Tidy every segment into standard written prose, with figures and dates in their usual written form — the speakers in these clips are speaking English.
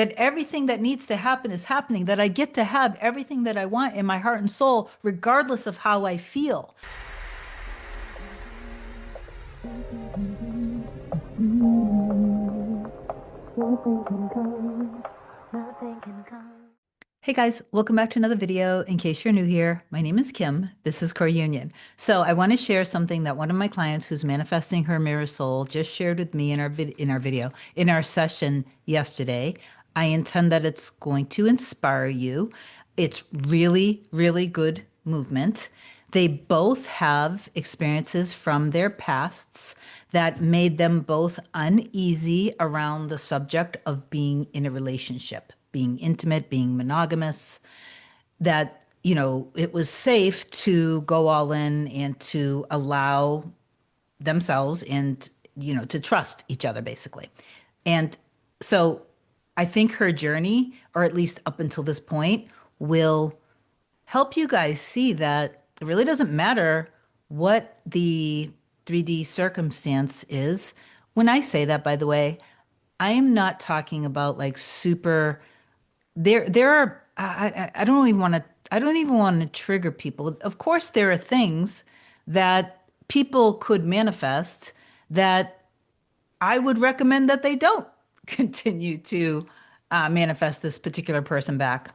that everything that needs to happen is happening, that I get to have everything that I want in my heart and soul, regardless of how I feel. Hey guys, welcome back to another video. In case you're new here, my name is Kim. This is Core Union. So I want to share something that one of my clients who's manifesting her mirror soul just shared with me in our session yesterday. I intend that it's going to inspire you. It's really, really good movement. They both have experiences from their pasts that made them both uneasy around the subject of being in a relationship, being intimate, being monogamous, that, it was safe to go all in and to allow themselves and, to trust each other, basically. And so I think her journey, or at least up until this point, will help you guys see that it really doesn't matter what the 3D circumstance is. When I say that, by the way, I am not talking about like super there are I don't even want to trigger people. Of course there are things that people could manifest that I would recommend that they don't continue to manifest this particular person back.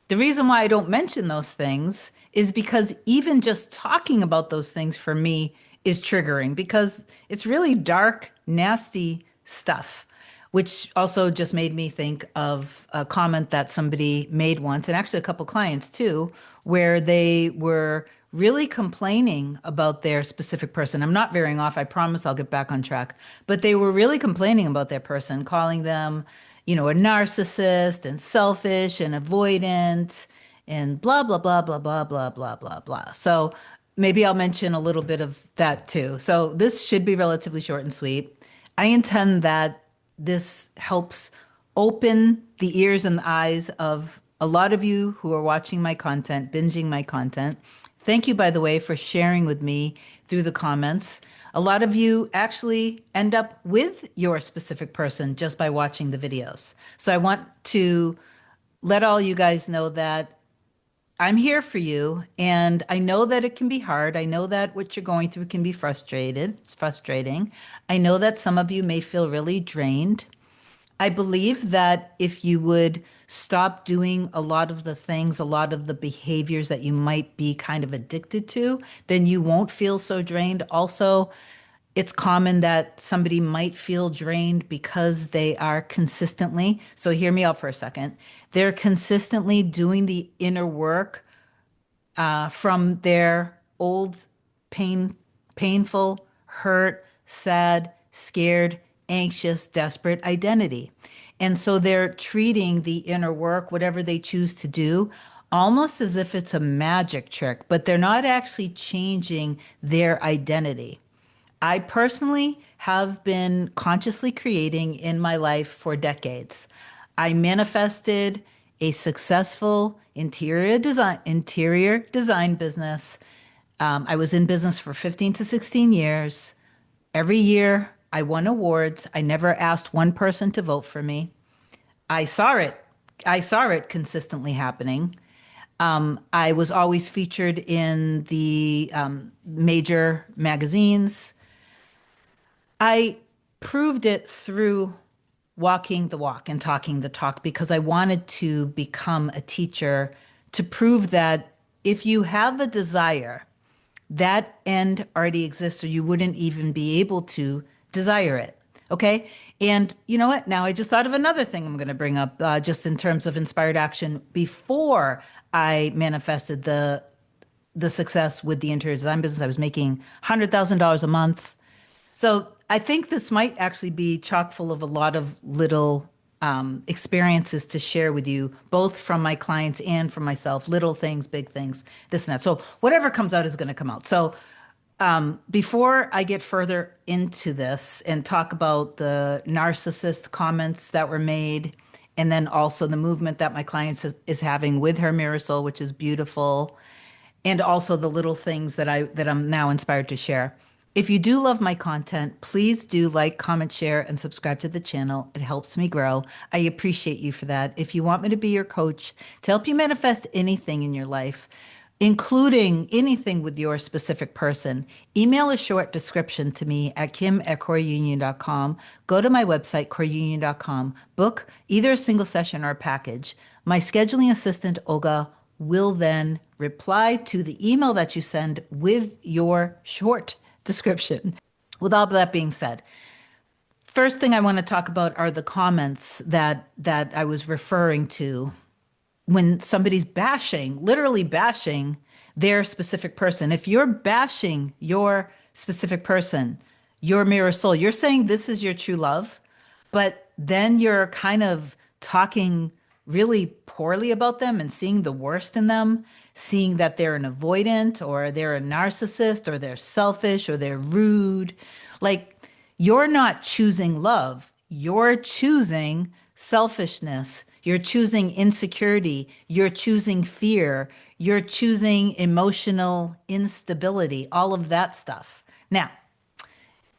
The reason why I don't mention those things is because even just talking about those things for me is triggering because it's really dark, nasty stuff, which also just made me think of a comment that somebody made once, and actually a couple clients too, where they were really complaining about their specific person. I'm not veering off. I promise I'll get back on track. But they were really complaining about their person, calling them, a narcissist and selfish and avoidant and blah, blah, blah, blah, blah, blah, blah, blah, blah. So maybe I'll mention a little bit of that too. So this should be relatively short and sweet. I intend that this helps open the ears and the eyes of a lot of you who are watching my content, binging my content. Thank you, by the way, for sharing with me through the comments. A lot of you actually end up with your specific person just by watching the videos. So I want to let all you guys know that I'm here for you. And I know that it can be hard. I know that what you're going through can be frustrated. It's frustrating. I know that some of you may feel really drained. I believe that if you would stop doing a lot of the things, a lot of the behaviors that you might be kind of addicted to, then you won't feel so drained. Also, it's common that somebody might feel drained because they are consistently, so hear me out for a second, they're consistently doing the inner work from their old painful, hurt, sad, scared, anxious, desperate identity. And so they're treating the inner work, whatever they choose to do, almost as if it's a magic trick, but they're not actually changing their identity. I personally have been consciously creating in my life for decades. I manifested a successful interior design business. I was in business for 15 to 16 years. Every year I won awards. I never asked one person to vote for me. I saw it. I saw it consistently happening. I was always featured in the major magazines. I proved it through walking the walk and talking the talk because I wanted to become a teacher to prove that if you have a desire, that end already exists, or you wouldn't even be able to desire it. Okay. And you know what? Now I just thought of another thing I'm going to bring up just in terms of inspired action before I manifested the success with the interior design business. I was making $100,000 a month. So I think this might actually be chock full of a lot of little experiences to share with you, both from my clients and from myself, little things, big things, this and that. So whatever comes out is going to come out. So before I get further into this and talk about the narcissist comments that were made, and then also the movement that my clients is having with her mirror soul, which is beautiful, and also the little things that I'm now inspired to share. If you do love my content, please do like, comment, share, and subscribe to the channel. It helps me grow. I appreciate you for that. If you want me to be your coach to help you manifest anything in your life, including anything with your specific person, email a short description to me at kim@coreunion.com. Go to my website, coreunion.com. Book either a single session or a package. My scheduling assistant, Olga, will then reply to the email that you send with your short description. With all that being said, first thing I want to talk about are the comments that I was referring to when somebody's bashing, literally bashing their specific person. If you're bashing your specific person, your mirror soul, you're saying this is your true love, but then you're kind of talking really poorly about them and seeing the worst in them, seeing that they're an avoidant or they're a narcissist or they're selfish or they're rude. Like, you're not choosing love, you're choosing selfishness, you're choosing insecurity, you're choosing fear, you're choosing emotional instability, all of that stuff. Now,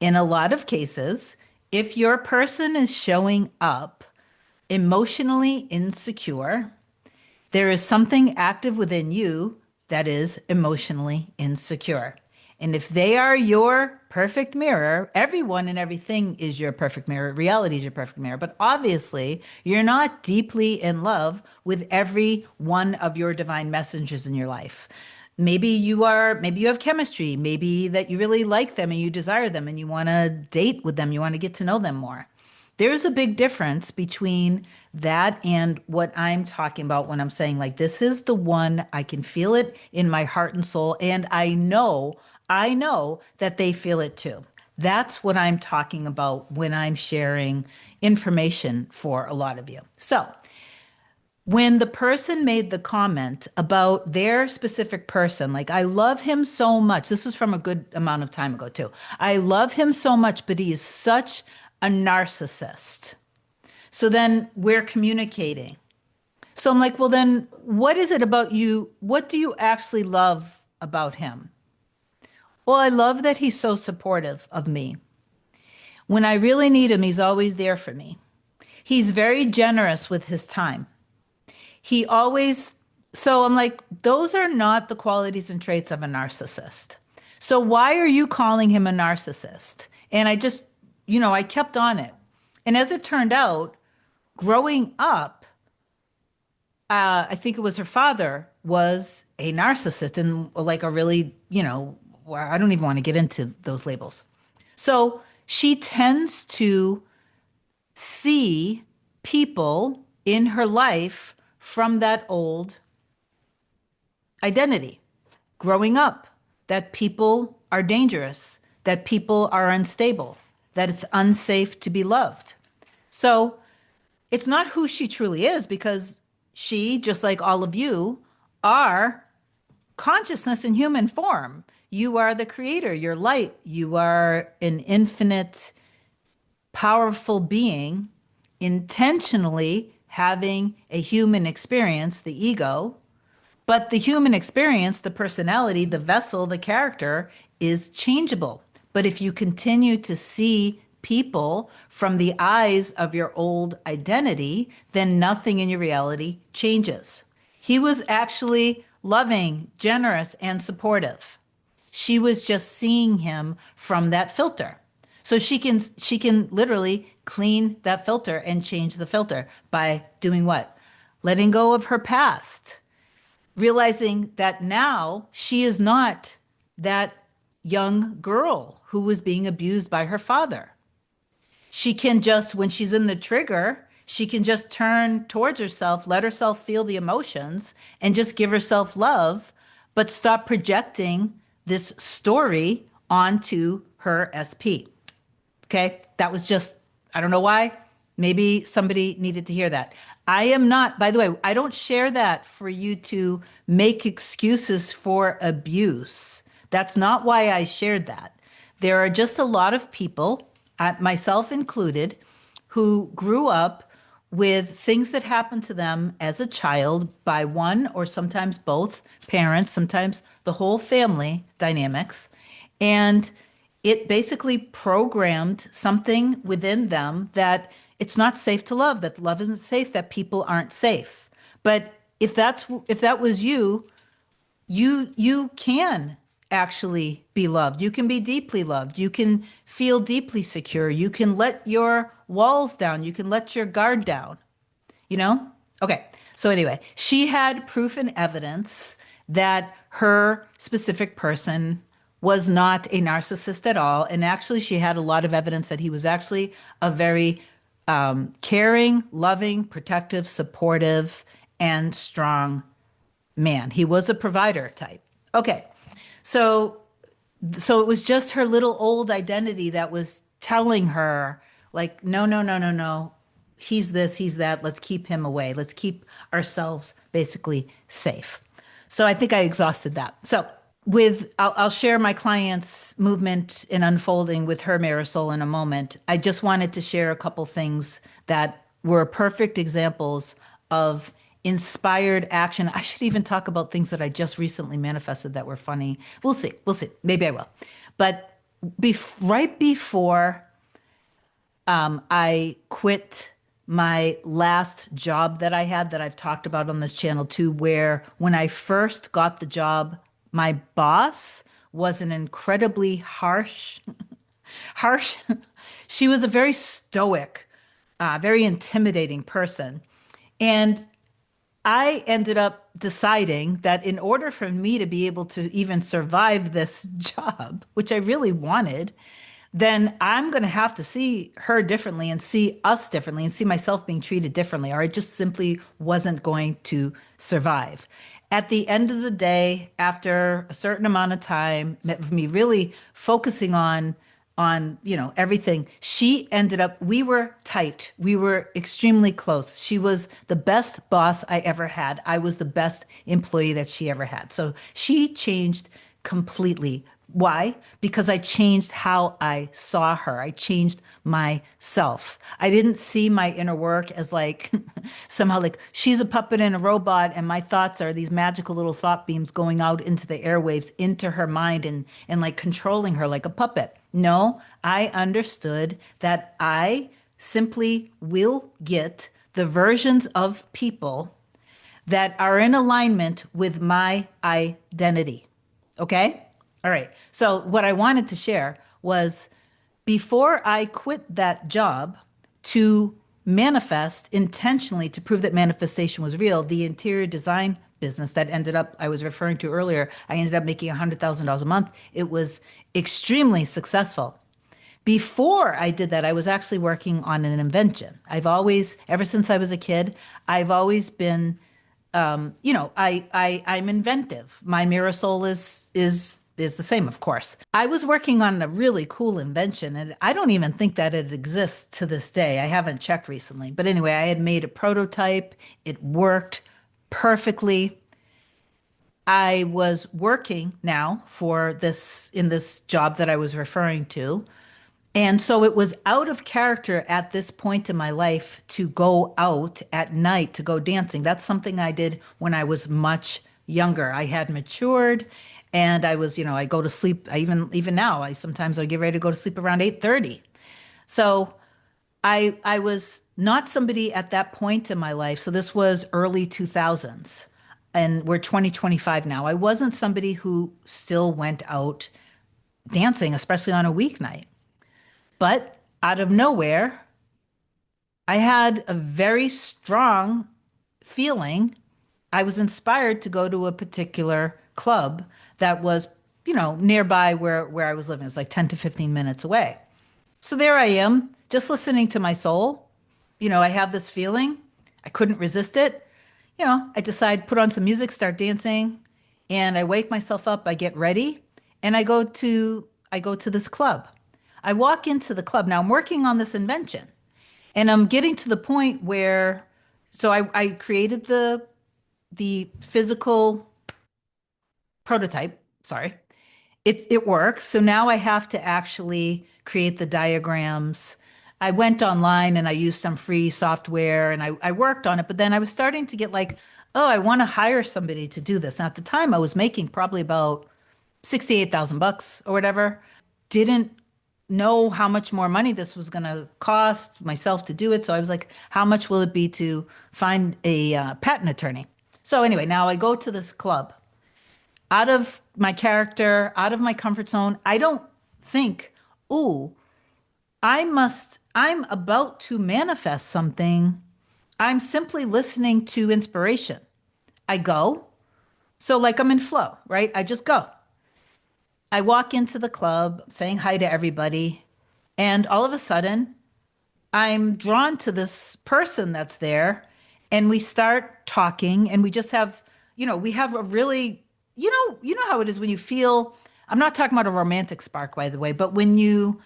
in a lot of cases, if your person is showing up emotionally insecure, there is something active within you that is emotionally insecure. And if they are your perfect mirror, everyone and everything is your perfect mirror. Reality is your perfect mirror. But obviously, you're not deeply in love with every one of your divine messengers in your life. Maybe you are, maybe you have chemistry, maybe that you really like them and you desire them and you want to date with them, you want to get to know them more. There's a big difference between that and what I'm talking about when I'm saying, like, this is the one, I can feel it in my heart and soul, and I know that they feel it too. That's what I'm talking about when I'm sharing information for a lot of you. So, when the person made the comment about their specific person, like, I love him so much. This was from a good amount of time ago, too. I love him so much, but he is such a narcissist. So then we're communicating. So I'm like, well, then what is it about you? What do you actually love about him? Well, I love that he's so supportive of me. When I really need him, he's always there for me. He's very generous with his time. He always, so I'm like, those are not the qualities and traits of a narcissist. So why are you calling him a narcissist? And I just, I kept on it. And as it turned out, growing up, I think it was her father was a narcissist and like a really, I don't even want to get into those labels. So she tends to see people in her life from that old identity, growing up, that people are dangerous, that people are unstable, that it's unsafe to be loved. So it's not who she truly is, because she, just like all of you, are consciousness in human form. You are the creator, you're light, you are an infinite, powerful being intentionally having a human experience, the ego. But the human experience, the personality, the vessel, the character is changeable. But if you continue to see people from the eyes of your old identity, then nothing in your reality changes. He was actually loving, generous, and supportive. She was just seeing him from that filter. So she can literally clean that filter and change the filter by doing what? Letting go of her past, realizing that now she is not that young girl who was being abused by her father. She can just, when she's in the trigger, she can just turn towards herself, let herself feel the emotions, and just give herself love, but stop projecting this story onto her SP. Okay, that was just, I don't know why. Maybe somebody needed to hear that. I am not, by the way, I don't share that for you to make excuses for abuse. That's not why I shared that. There are just a lot of people, myself included, who grew up with things that happened to them as a child by one or sometimes both parents, sometimes the whole family dynamics. And it basically programmed something within them that it's not safe to love, that love isn't safe, that people aren't safe. But if that was you, you can actually be loved. You can be deeply loved. You can feel deeply secure. You can let your walls down. You can let your guard down, you know? Okay. So anyway, she had proof and evidence that her specific person was not a narcissist at all. And actually, she had a lot of evidence that he was actually a very caring, loving, protective, supportive, and strong man. He was a provider type. Okay. So it was just her little old identity that was telling her like, no, no, no, no, no. He's this, he's that. Let's keep him away. Let's keep ourselves basically safe. So I think I exhausted that. So I'll share my client's movement and unfolding with her Marisol in a moment. I just wanted to share a couple things that were perfect examples of inspired action. I should even talk about things that I just recently manifested that were funny. We'll see. We'll see. Maybe I will. But right before I quit my last job that I had that I've talked about on this channel too, where when I first got the job, my boss was an incredibly harsh. She was a very stoic, very intimidating person. And I ended up deciding that in order for me to be able to even survive this job, which I really wanted, then I'm going to have to see her differently and see us differently and see myself being treated differently, or I just simply wasn't going to survive. At the end of the day, after a certain amount of time of me really focusing on everything, she ended up, we were tight, we were extremely close. She was the best boss I ever had. I was the best employee that she ever had. So she changed completely. Why? Because I changed how I saw her. I changed myself. I didn't see my inner work as like somehow like she's a puppet and a robot, and my thoughts are these magical little thought beams going out into the airwaves, into her mind, and like controlling her like a puppet. No, I understood that I simply will get the versions of people that are in alignment with my identity. Okay? All right. So, what I wanted to share was before I quit that job to manifest intentionally to prove that manifestation was real, the interior design business that ended up, I was referring to earlier, I ended up making $100,000 a month. It was extremely successful. Before I did that, I was actually working on an invention. Ever since I was a kid, I've always been I'm inventive. My mirror soul is the same, of course. I was working on a really cool invention, and I don't even think that it exists to this day. I haven't checked recently. But anyway, I had made a prototype. It worked perfectly. I was working now for this in this job that I was referring to. And so it was out of character at this point in my life to go out at night to go dancing. That's something I did when I was much younger. I had matured and I go to sleep. Even now, I get ready to go to sleep around 8:30. So I was not somebody at that point in my life. So this was early 2000s and we're 2025 now. I wasn't somebody who still went out dancing, especially on a weeknight. But out of nowhere, I had a very strong feeling. I was inspired to go to a particular club that was, nearby where I was living. It was like 10 to 15 minutes away. So there I am, just listening to my soul. I have this feeling. I couldn't resist it. I decide, put on some music, start dancing, and I wake myself up, I get ready, and I go to this club. I walk into the club. Now I'm working on this invention and I'm getting to the point where, so I created the physical prototype. Sorry. It works. So now I have to actually create the diagrams. I went online and I used some free software and I worked on it, but then I was starting to get like, oh, I want to hire somebody to do this. And at the time I was making probably about 68,000 bucks or whatever. didn't know how much more money this was going to cost myself to do it. So I was like, how much will it be to find a patent attorney? So anyway, now I go to this club out of my character, out of my comfort zone. I don't think, ooh, I'm about to manifest something. I'm simply listening to inspiration. I go. So, like, I'm in flow, right? I just go. I walk into the club saying hi to everybody. And all of a sudden, I'm drawn to this person that's there. And we start talking and we just have, we have a really, you know how it is when you feel, I'm not talking about a romantic spark, by the way, but when you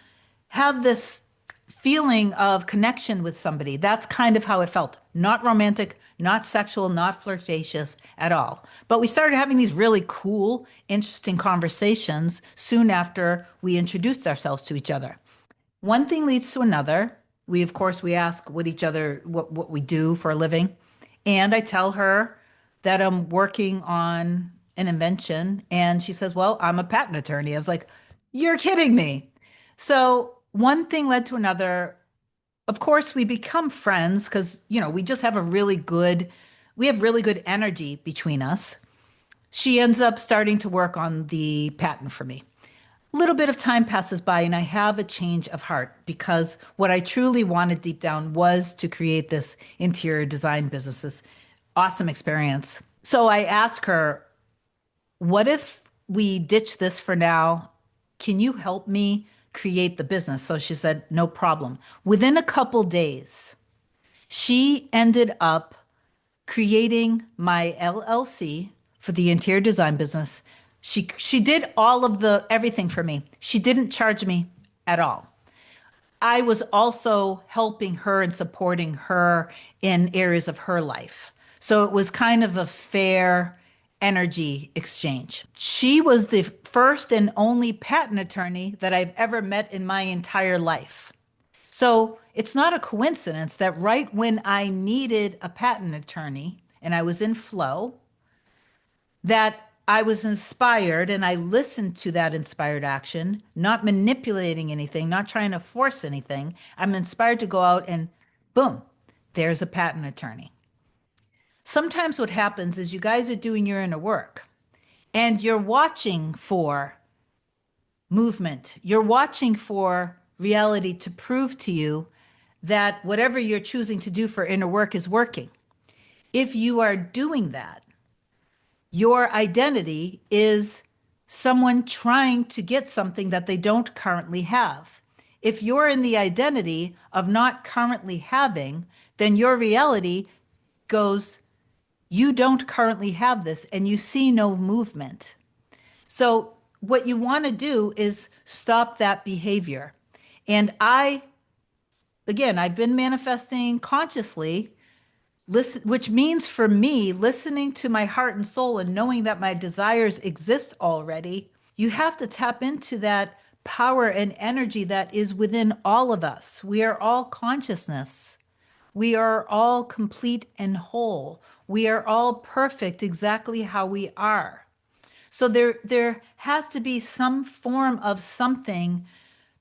have this feeling of connection with somebody. That's kind of how it felt. Not romantic, not sexual, not flirtatious at all. But we started having these really cool, interesting conversations soon after we introduced ourselves to each other. One thing leads to another. Of course, we ask what we do for a living. And I tell her that I'm working on an invention. And she says, well, I'm a patent attorney. I was like, you're kidding me. So one thing led to another. Of course, we become friends because, we just have we have really good energy between us. She ends up starting to work on the patent for me. A little bit of time passes by and I have a change of heart because what I truly wanted deep down was to create this interior design business, this awesome experience. So I asked her, what if we ditch this for now? Can you help me create the business? So she said, no problem. Within a couple days, she ended up creating my LLC for the interior design business. She did all of the everything for me. She didn't charge me at all. I was also helping her and supporting her in areas of her life. So it was kind of a fair energy exchange. She was the first and only patent attorney that I've ever met in my entire life. So it's not a coincidence that right when I needed a patent attorney and I was in flow, that I was inspired and I listened to that inspired action, not manipulating anything, not trying to force anything. I'm inspired to go out and boom, there's a patent attorney. Sometimes what happens is you guys are doing your inner work and you're watching for movement. You're watching for reality to prove to you that whatever you're choosing to do for inner work is working. If you are doing that, your identity is someone trying to get something that they don't currently have. If you're in the identity of not currently having, then your reality goes, you don't currently have this, and you see no movement. So, what you want to do is stop that behavior. And again, I've been manifesting consciously listen, which means for me, listening to my heart and soul and knowing that my desires exist already, you have to tap into that power and energy that is within all of us. We are all consciousness. We are all complete and whole. We are all perfect exactly how we are. So there has to be some form of something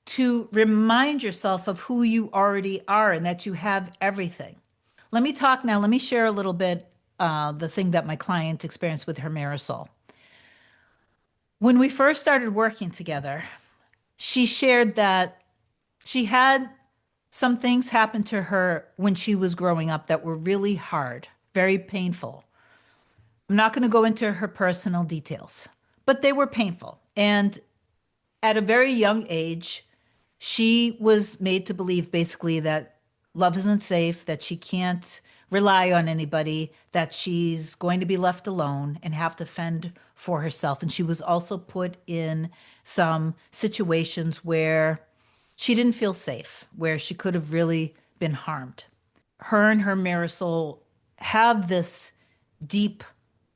to remind yourself of who you already are and that you have everything. Let me talk now. Let me share a little bit the thing that my client experienced with her Marisol. When we first started working together, she shared that she had some things happen to her when she was growing up that were really hard, very painful. I'm not going to go into her personal details, but they were painful. And at a very young age, she was made to believe basically that love isn't safe, that she can't rely on anybody, that she's going to be left alone and have to fend for herself. And she was also put in some situations where she didn't feel safe, where she could have really been harmed. Her and her Marisol have this deep,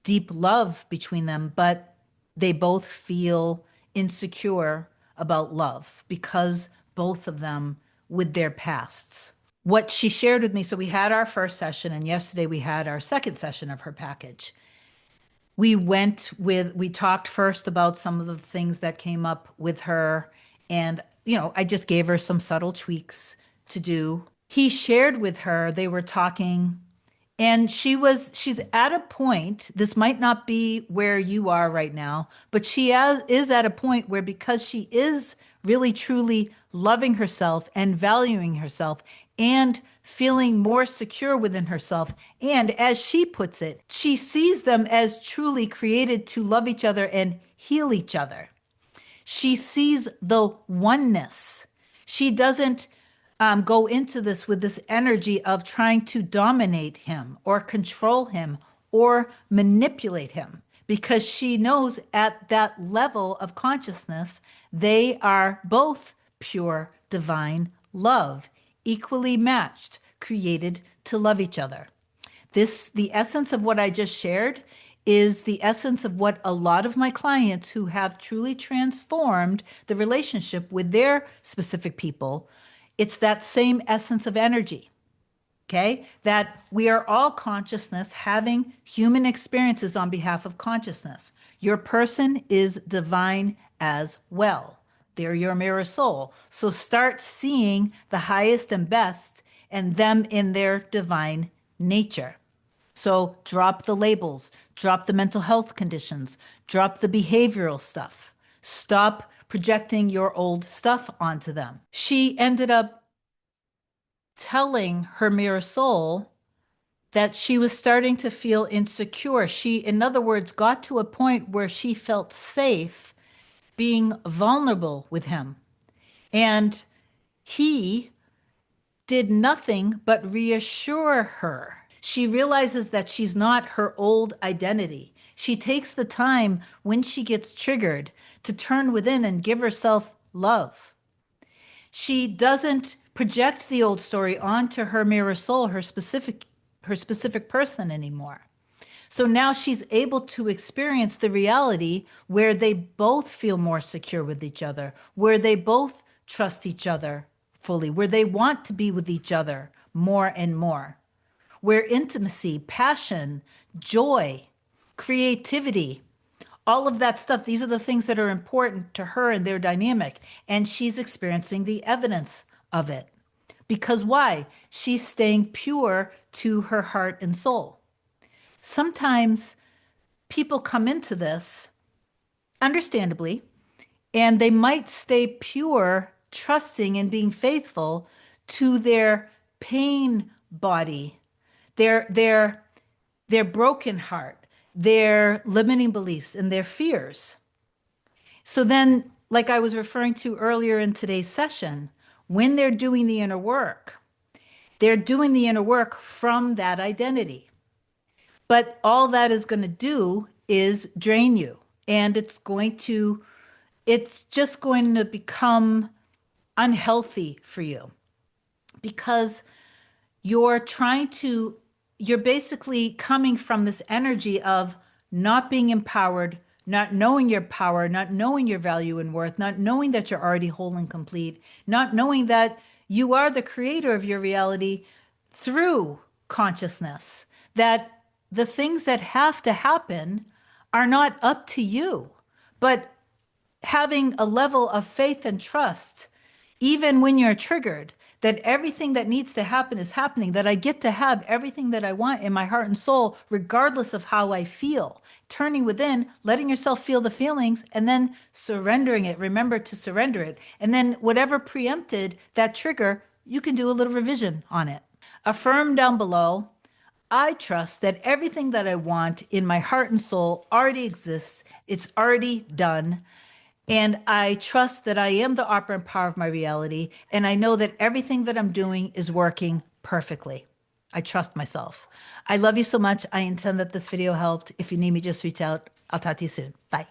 deep love between them, but they both feel insecure about love because both of them with their pasts. What she shared with me, so we had our first session, and yesterday we had our second session of her package. We talked first about some of the things that came up with her, And, I just gave her some subtle tweaks to do. He shared with her, they were talking, and she's at a point, this might not be where you are right now, but is at a point where, because she is really truly loving herself and valuing herself and feeling more secure within herself. And as she puts it, she sees them as truly created to love each other and heal each other. She sees the oneness. She doesn't go into this with this energy of trying to dominate him or control him or manipulate him, because she knows at that level of consciousness, they are both pure divine love, equally matched, created to love each other. The essence of what I just shared is the essence of what a lot of my clients who have truly transformed the relationship with their specific people, it's that same essence of energy. Okay, that we are all consciousness having human experiences on behalf of consciousness. Your person is divine as well. They're your mirror soul. So start seeing the highest and best and them in their divine nature. So drop the labels, drop the mental health conditions, drop the behavioral stuff. Stop projecting your old stuff onto them. She ended up telling her mirror soul that she was starting to feel insecure. She, in other words, got to a point where she felt safe being vulnerable with him. And he did nothing but reassure her. She realizes that she's not her old identity. She takes the time when she gets triggered to turn within and give herself love. She doesn't project the old story onto her mirror soul, her specific person anymore. So now she's able to experience the reality where they both feel more secure with each other, where they both trust each other fully, where they want to be with each other more and more, where intimacy, passion, joy, creativity, all of that stuff, these are the things that are important to her and their dynamic. And she's experiencing the evidence of it. Because why? She's staying pure to her heart and soul. Sometimes people come into this, understandably, and they might stay pure, trusting and being faithful to their pain body, their broken heart, their limiting beliefs and their fears. So then, like I was referring to earlier in today's session, when they're doing the inner work, they're doing the inner work from that identity. But all that is going to do is drain you. And it's just going to become unhealthy for you, because you're basically coming from this energy of not being empowered, not knowing your power, not knowing your value and worth, not knowing that you're already whole and complete, not knowing that you are the creator of your reality through consciousness, that the things that have to happen are not up to you, but having a level of faith and trust, even when you're triggered, that everything that needs to happen is happening, that I get to have everything that I want in my heart and soul, regardless of how I feel. Turning within, letting yourself feel the feelings, and then surrendering it. Remember to surrender it. And then whatever preempted that trigger, you can do a little revision on it. Affirm down below, I trust that everything that I want in my heart and soul already exists. It's already done. And I trust that I am the operant power of my reality. And I know that everything that I'm doing is working perfectly. I trust myself. I love you so much. I intend that this video helped. If you need me, just reach out. I'll talk to you soon. Bye.